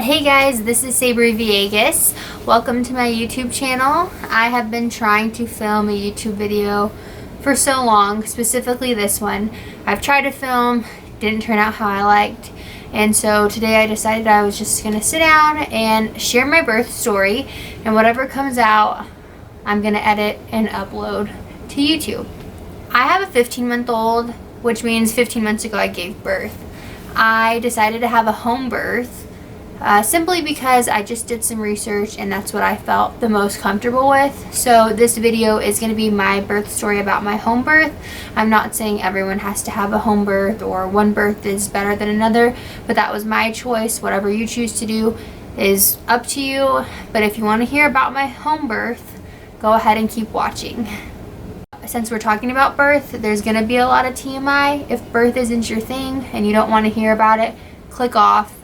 Hey guys, this is Sabri Villegas. Welcome to my YouTube channel. I have been trying to film a YouTube video for so long, specifically this one. I've tried to film, didn't turn out how I liked, and so today I decided I was just gonna sit down and share my birth story, and whatever comes out, I'm gonna edit and upload to YouTube. I have a 15-month-old, which means 15 months ago I gave birth. I decided to have a home birth simply because I just did some research and that's what I felt the most comfortable with. So this video is going to be my birth story about my home birth. I'm not saying everyone has to have a home birth or one birth is better than another, but that was my choice. Whatever you choose to do is up to you. But if you want to hear about my home birth, go ahead and keep watching. Since we're talking about birth, there's going to be a lot of TMI. If birth isn't your thing and you don't want to hear about it, click off.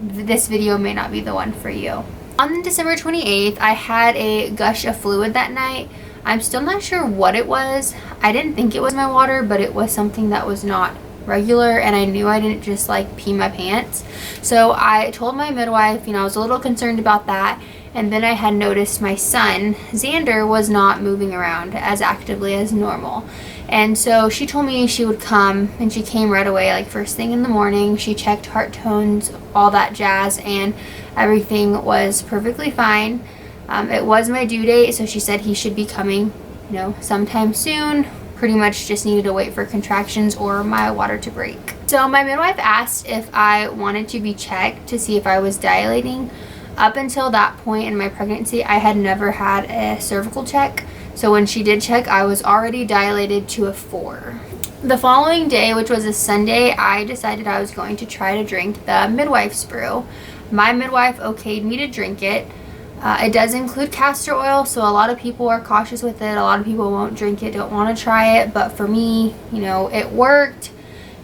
This video may not be the one for you. On December 28th, I had a gush of fluid that night. I'm still not sure what it was. I didn't think it was my water, but it was something that was not regular, and I knew I didn't just like pee my pants. So I told my midwife, I was a little concerned about that. And then I had noticed my son, Zander, was not moving around as actively as normal. And so she told me she would come, and she came right away, like first thing in the morning. She checked heart tones, all that jazz, and everything was perfectly fine. It was my due date, so she said he should be coming, sometime soon. Pretty much just needed to wait for contractions or my water to break. So my midwife asked if I wanted to be checked to see if I was dilating. Up until that point in my pregnancy, I had never had a cervical check. So when she did check, I was already dilated to a 4. The following day, which was a Sunday, I decided I was going to try to drink the midwife's brew. My midwife okayed me to drink it. It does include castor oil, so a lot of people are cautious with it. A lot of people won't drink it, don't want to try it. But for me, it worked.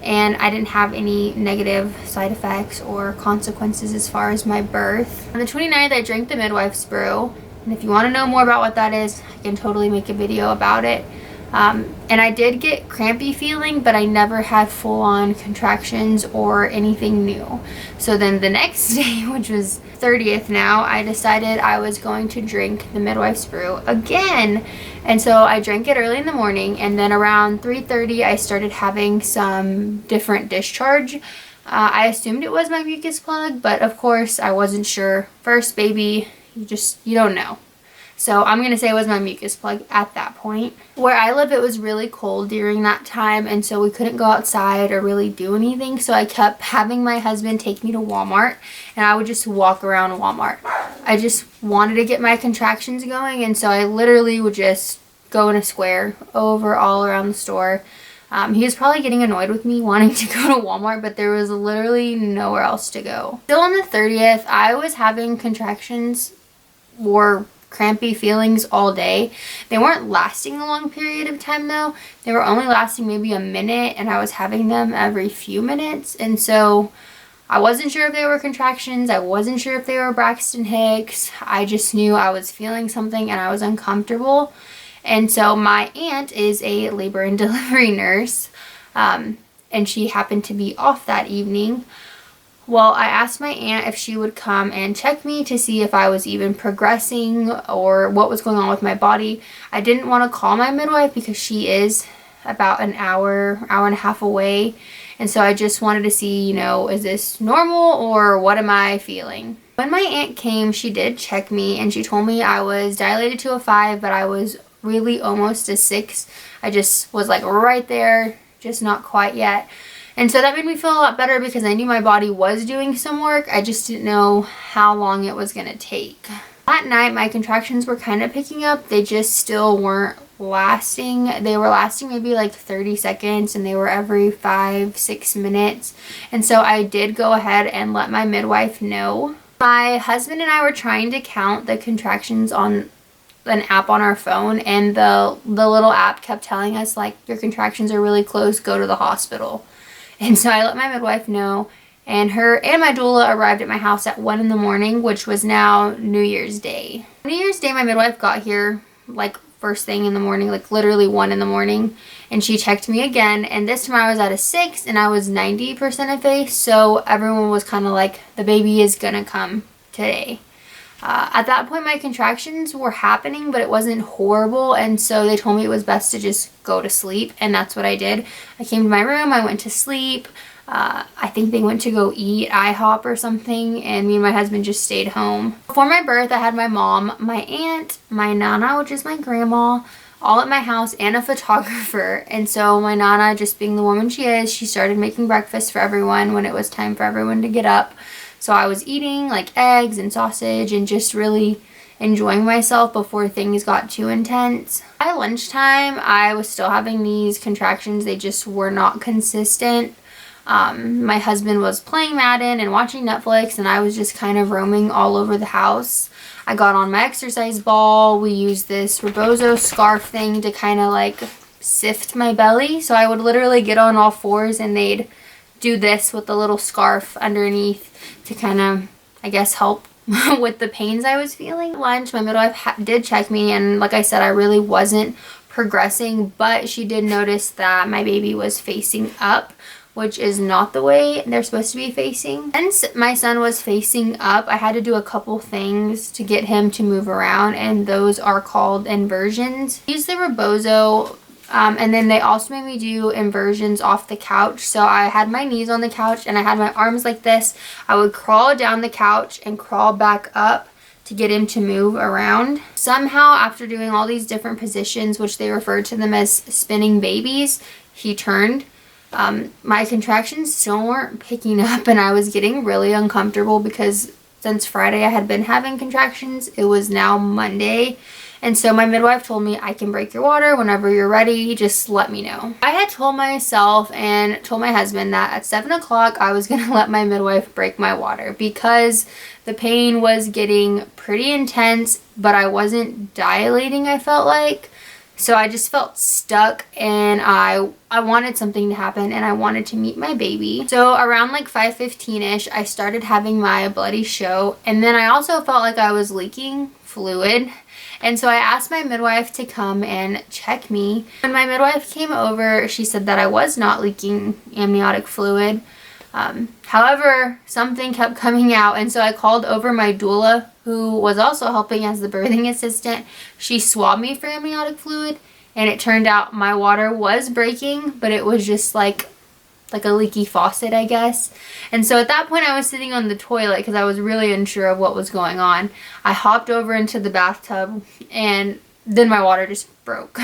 And I didn't have any negative side effects or consequences as far as my birth. On the 29th, I drank the midwife's brew. And if you want to know more about what that is, I can totally make a video about it. And I did get crampy feeling, but I never had full-on contractions or anything new. So then the next day, which was 30th now, I decided I was going to drink the midwife's brew again. And so I drank it early in the morning, and then around 3:30 I started having some different discharge. I assumed it was my mucus plug, but of course I wasn't sure. First baby, you don't know. So I'm going to say it was my mucus plug at that point. Where I live, it was really cold during that time, and so we couldn't go outside or really do anything. So I kept having my husband take me to Walmart, and I would just walk around Walmart. I just wanted to get my contractions going, and so I literally would just go in a square over all around the store. He was probably getting annoyed with me wanting to go to Walmart, but there was literally nowhere else to go. Still on the 30th, I was having contractions or crampy feelings all day. They weren't lasting a long period of time though. They were only lasting maybe a minute, and I was having them every few minutes. And so I wasn't sure if they were contractions. I wasn't sure if they were Braxton Hicks. I just knew I was feeling something and I was uncomfortable. And so my aunt is a labor and delivery nurse, and she happened to be off that evening. Well, I asked my aunt if she would come and check me to see if I was even progressing or what was going on with my body. I didn't want to call my midwife because she is about an hour and a half away. And so I just wanted to see, is this normal or what am I feeling? When my aunt came, she did check me and she told me I was dilated to a 5, but I was really almost a 6. I just was like right there, just not quite yet. And so that made me feel a lot better because I knew my body was doing some work. I just didn't know how long it was going to take. That night, my contractions were kind of picking up. They just still weren't lasting. They were lasting maybe like 30 seconds, and they were every 5-6 minutes. And so I did go ahead and let my midwife know. My husband and I were trying to count the contractions on an app on our phone, and the little app kept telling us, like, your contractions are really close, go to the hospital. And so I let my midwife know, and her and my doula arrived at my house at 1 in the morning, which was now New Year's Day. New Year's Day, my midwife got here like first thing in the morning, like literally 1 in the morning, and she checked me again, and this time I was at a 6 and I was 90% effaced, so everyone was kind of like, the baby is gonna come today. At that point my contractions were happening, but it wasn't horrible, and so they told me it was best to just go to sleep, and that's what I did. I came to my room, I went to sleep. I think they went to go eat IHOP or something, and me and my husband just stayed home. Before my birth, I had my mom, my aunt, my nana, which is my grandma, all at my house, and a photographer. And so my nana, just being the woman she is, she started making breakfast for everyone when it was time for everyone to get up. So I was eating like eggs and sausage and just really enjoying myself before things got too intense. By lunchtime, I was still having these contractions. They just were not consistent. My husband was playing Madden and watching Netflix, and I was just kind of roaming all over the house. I got on my exercise ball. We used this rebozo scarf thing to kind of like sift my belly. So I would literally get on all fours and they'd do this with the little scarf underneath to kind of, I guess, help with the pains I was feeling. At lunch, my midwife did check me, and like I said, I really wasn't progressing, but she did notice that my baby was facing up, which is not the way they're supposed to be facing. Since my son was facing up, I had to do a couple things to get him to move around, and those are called inversions. I used the rebozo, and then they also made me do inversions off the couch. So I had my knees on the couch and I had my arms like this. I would crawl down the couch and crawl back up to get him to move around. Somehow, after doing all these different positions, which they referred to them as spinning babies, he turned. My contractions still weren't picking up, and I was getting really uncomfortable because since Friday I had been having contractions. It was now Monday, and so my midwife told me, I can break your water whenever you're ready, just let me know. I had told myself and told my husband that at 7 o'clock I was gonna let my midwife break my water because the pain was getting pretty intense, but I wasn't dilating, I felt like. So I just felt stuck, and I wanted something to happen, and I wanted to meet my baby. So around like 5:15ish, I started having my bloody show, and then I also felt like I was leaking fluid. And so I asked my midwife to come and check me. When my midwife came over, she said that I was not leaking amniotic fluid. However, something kept coming out, and so I called over my doula, who was also helping as the birthing assistant. She swabbed me for amniotic fluid, and it turned out my water was breaking, but it was just like a leaky faucet, I guess. And so at that point I was sitting on the toilet because I was really unsure of what was going on. I hopped over into the bathtub, and then my water just broke.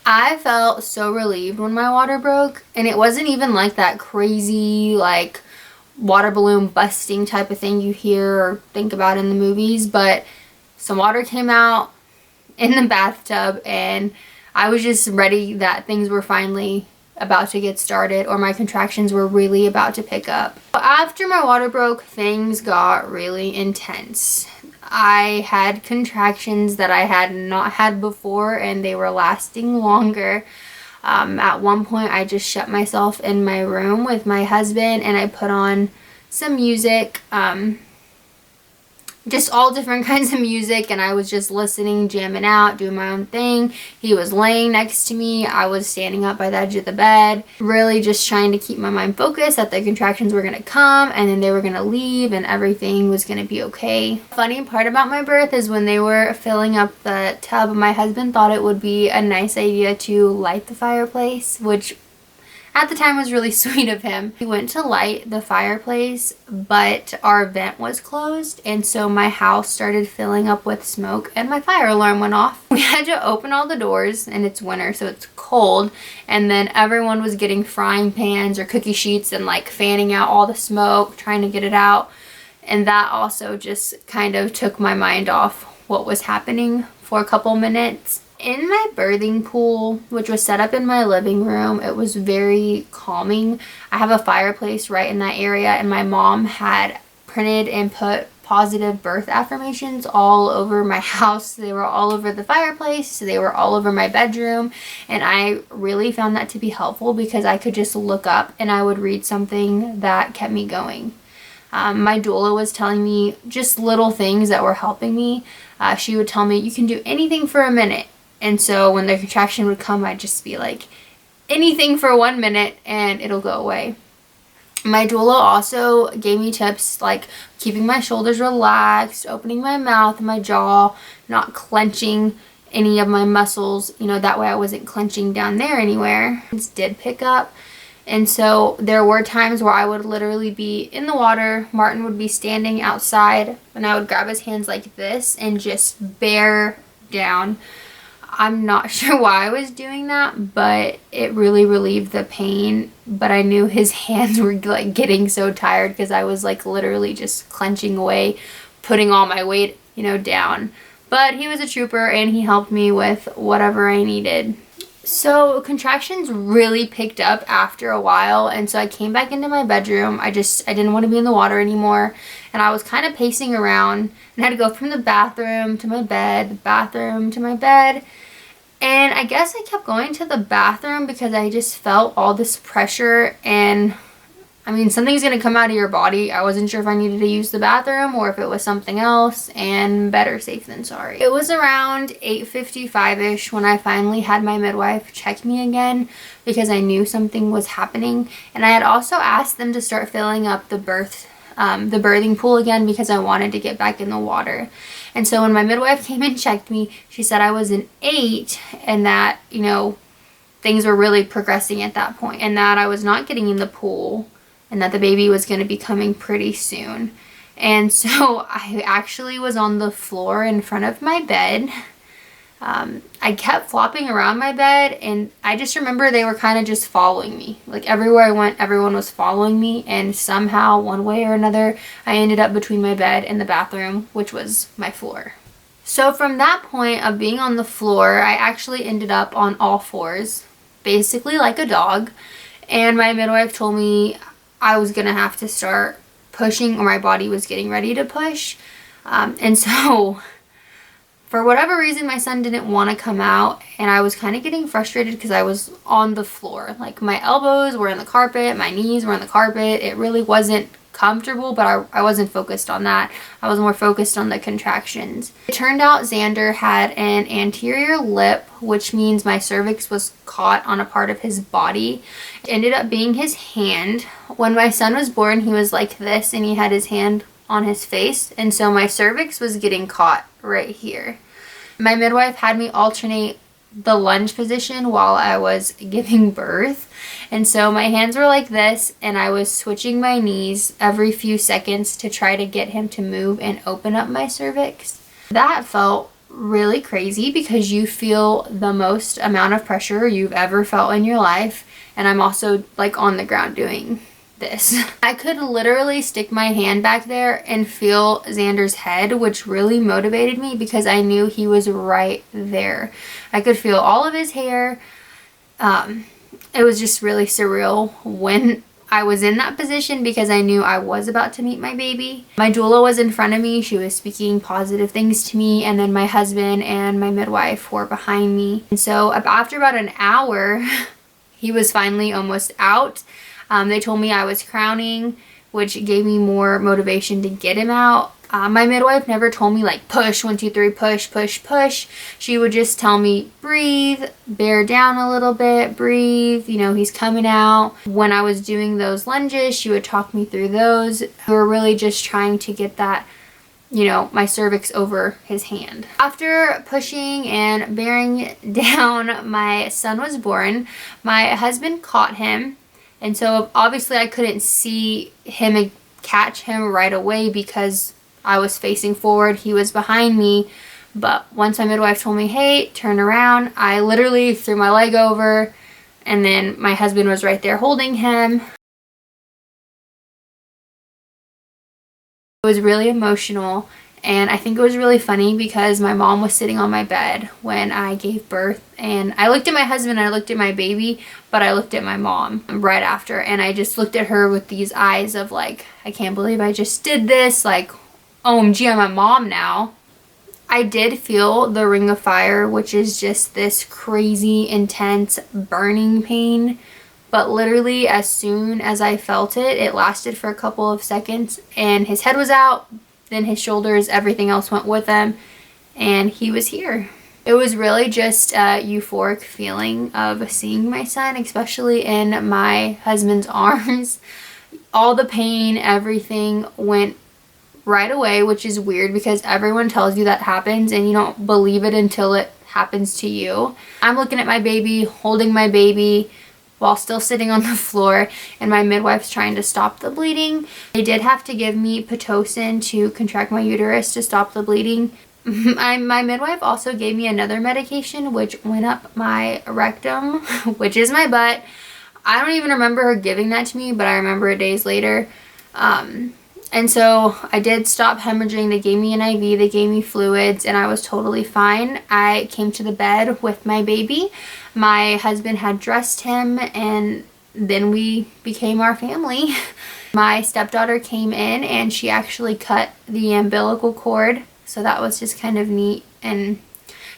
I felt so relieved when my water broke, and it wasn't even like that crazy like water balloon busting type of thing you hear or think about in the movies, but some water came out in the bathtub, and I was just ready that things were finally about to get started, or my contractions were really about to pick up. After my water broke, things got really intense. I had contractions that I had not had before, and they were lasting longer. At one point I just shut myself in my room with my husband, and I put on some music, just all different kinds of music, and I was just listening, jamming out, doing my own thing. He was laying next to me. I was standing up by the edge of the bed, really just trying to keep my mind focused that the contractions were going to come, and then they were going to leave, and everything was going to be okay. Funny part about my birth is when they were filling up the tub, my husband thought it would be a nice idea to light the fireplace, which at the time was really sweet of him. He went to light the fireplace, but our vent was closed, and so my house started filling up with smoke, and my fire alarm went off. We had to open all the doors, and it's winter, so it's cold, and then everyone was getting frying pans or cookie sheets and like fanning out all the smoke, trying to get it out, and that also just kind of took my mind off what was happening for a couple minutes. In my birthing pool, which was set up in my living room, it was very calming. I have a fireplace right in that area, and my mom had printed and put positive birth affirmations all over my house. They were all over the fireplace, they were all over my bedroom, and I really found that to be helpful because I could just look up and I would read something that kept me going. My doula was telling me just little things that were helping me. She would tell me, you can do anything for a minute. And so when the contraction would come, I'd just be like, anything for 1 minute and it'll go away. My doula also gave me tips like keeping my shoulders relaxed, opening my mouth and my jaw, not clenching any of my muscles, you know, that way I wasn't clenching down there anywhere. It did pick up. And so there were times where I would literally be in the water, Martin would be standing outside, and I would grab his hands like this and just bear down. I'm not sure why I was doing that, but it really relieved the pain. But I knew his hands were like getting so tired because I was like literally just clenching away, putting all my weight, you know, down. But he was a trooper and he helped me with whatever I needed. So contractions really picked up after a while, and so I came back into my bedroom. I didn't want to be in the water anymore, and I was kind of pacing around and had to go from the bathroom to my bed, bathroom to my bed. And I guess I kept going to the bathroom because I just felt all this pressure, and I mean, something's going to come out of your body. I wasn't sure if I needed to use the bathroom or if it was something else, and better safe than sorry. It was around 8:55-ish when I finally had my midwife check me again because I knew something was happening. And I had also asked them to start filling up the birthing pool again because I wanted to get back in the water. And so when my midwife came and checked me, she said I was an 8 and that, you know, things were really progressing at that point and that I was not getting in the pool, and that the baby was going to be coming pretty soon. And so I actually was on the floor in front of my bed. I kept flopping around my bed, and I just remember they were kind of just following me. Like everywhere I went, everyone was following me, and somehow, one way or another, I ended up between my bed and the bathroom, which was my floor. So from that point of being on the floor, I actually ended up on all fours, basically like a dog. And my midwife told me I was going to have to start pushing, or my body was getting ready to push. And so for whatever reason, my son didn't want to come out, and I was kind of getting frustrated because I was on the floor. Like my elbows were in the carpet, my knees were in the carpet. It really wasn't comfortable, but I wasn't focused on that. I was more focused on the contractions. It turned out Zander had an anterior lip, which means my cervix was caught on a part of his body. It ended up being his hand. When my son was born, he was like this and he had his hand on his face, and so my cervix was getting caught right here. My midwife had me alternate the lunge position while I was giving birth, and so my hands were like this and I was switching my knees every few seconds to try to get him to move and open up my cervix. That felt really crazy because you feel the most amount of pressure you've ever felt in your life, and I'm also like on the ground doing this. I could literally stick my hand back there and feel Zander's head, which really motivated me because I knew he was right there. I could feel all of his hair. It was just really surreal when I was in that position because I knew I was about to meet my baby. My doula was in front of me. She was speaking positive things to me, and then my husband and my midwife were behind me. And so after about an hour, he was finally almost out. They told me I was crowning, which gave me more motivation to get him out. My midwife never told me like push, 1, 2, 3, push, push, push. She would just tell me breathe, bear down a little bit, breathe, you know, he's coming out. When I was doing those lunges, she would talk me through those. We were really just trying to get that, you know, my cervix over his hand. After pushing and bearing down, my son was born. My husband caught him. And so obviously I couldn't see him and catch him right away because I was facing forward, he was behind me. But once my midwife told me, hey, turn around, I literally threw my leg over, and then my husband was right there holding him. It was really emotional, and I think it was really funny because my mom was sitting on my bed when I gave birth, and I looked at my husband and I looked at my baby, but I looked at my mom right after, and I just looked at her with these eyes of like, I can't believe I just did this, like, OMG, I'm a mom now. I did feel the ring of fire, which is just this crazy, intense, burning pain. But literally as soon as I felt it, it lasted for a couple of seconds and his head was out, then his shoulders, everything else went with him, and he was here. It was really just a euphoric feeling of seeing my son, especially in my husband's arms. All the pain, everything went right away, which is weird because everyone tells you that happens and you don't believe it until it happens to you. I'm looking at my baby, holding my baby while still sitting on the floor, and my midwife's trying to stop the bleeding. They did have to give me Pitocin to contract my uterus to stop the bleeding. My midwife also gave me another medication which went up my rectum, which is my butt. I don't even remember her giving that to me, but I remember it days later. And so I did stop hemorrhaging. They gave me an IV, they gave me fluids, and I was totally fine. I came to the bed with my baby. My husband had dressed him, and then we became our family. My stepdaughter came in and she actually cut the umbilical cord. So that was just kind of neat, and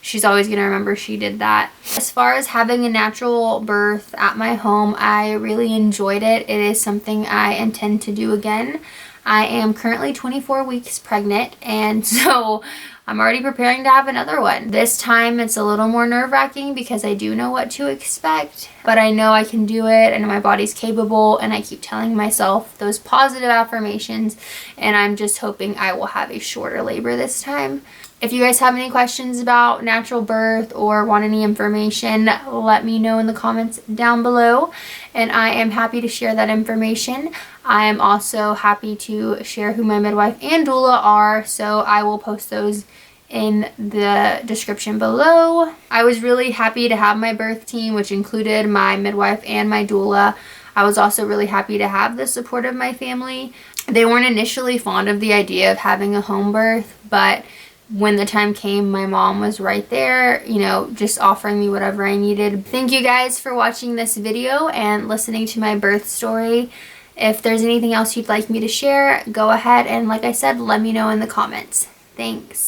she's always going to remember she did that. As far as having a natural birth at my home, I really enjoyed it. It is something I intend to do again. I am currently 24 weeks pregnant, and so I'm already preparing to have another one. This time it's a little more nerve-wracking because I do know what to expect, but I know I can do it and my body's capable, and I keep telling myself those positive affirmations, and I'm just hoping I will have a shorter labor this time. If you guys have any questions about natural birth or want any information, let me know in the comments down below, and I am happy to share that information. I am also happy to share who my midwife and doula are, so I will post those in the description below. I was really happy to have my birth team, which included my midwife and my doula. I was also really happy to have the support of my family. They weren't initially fond of the idea of having a home birth, but when the time came, my mom was right there, you know, just offering me whatever I needed. Thank you guys for watching this video and listening to my birth story. If there's anything else you'd like me to share, go ahead and, like I said, let me know in the comments. Thanks.